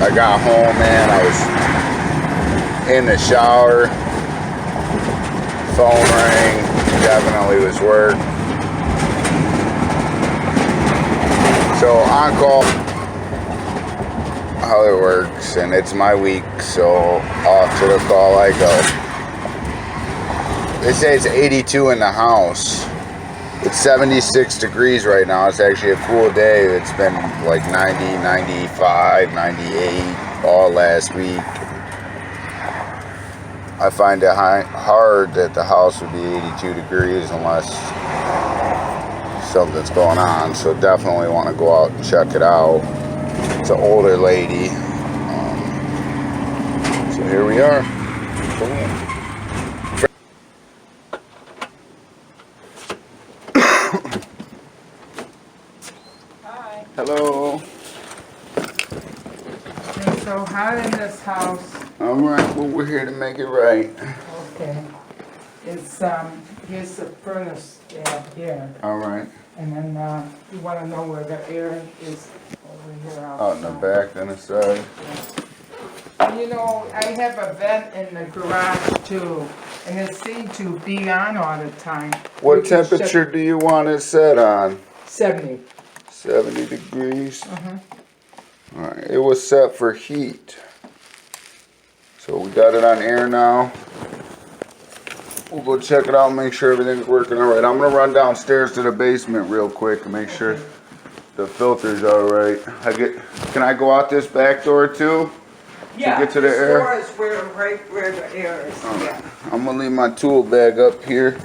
I got home, man, I was in the shower, phone rang, definitely was work. So on call, how it works, and it's my week, so off to the call I go. They say it's 82 in the house. It's 76 degrees right now. It's actually a cool day. It's been like 90, 95, 98 all last week. I find it hard that the house would be 82 degrees unless something's going on. So definitely want to go out and check it out. It's an older lady. So here we are. Boom. Hello. It's so hot in this house. All right, well, we're here to make it right. Okay. It's, here's the furnace here. All right. And then, you wanna know where the air is over here outside. Out in the back, on the side. Yeah. And you know, I have a vent in the garage too, and it seemed to be on all the time. What temperature do you want it set on? 70. 70 degrees. All right, it was set for heat. So we got it on air now. We'll go check it out and make sure everything's working all right. I'm gonna run downstairs to the basement real quick and make sure the filter's all right. Can I go out this back door too? Yeah, to get to the air? door is right where the air is. All right. Yeah. I'm gonna leave my tool bag up here.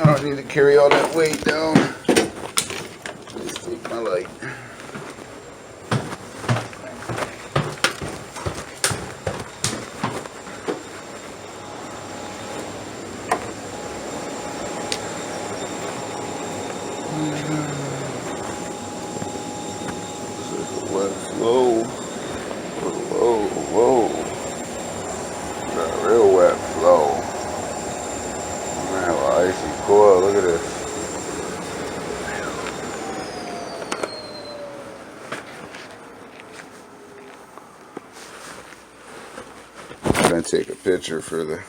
I don't need to carry all that weight down. Just take my light. Wet flow. Whoa, whoa. Got a real wet flow. Man, well, icy coil. Look at this. I'm gonna take a picture for the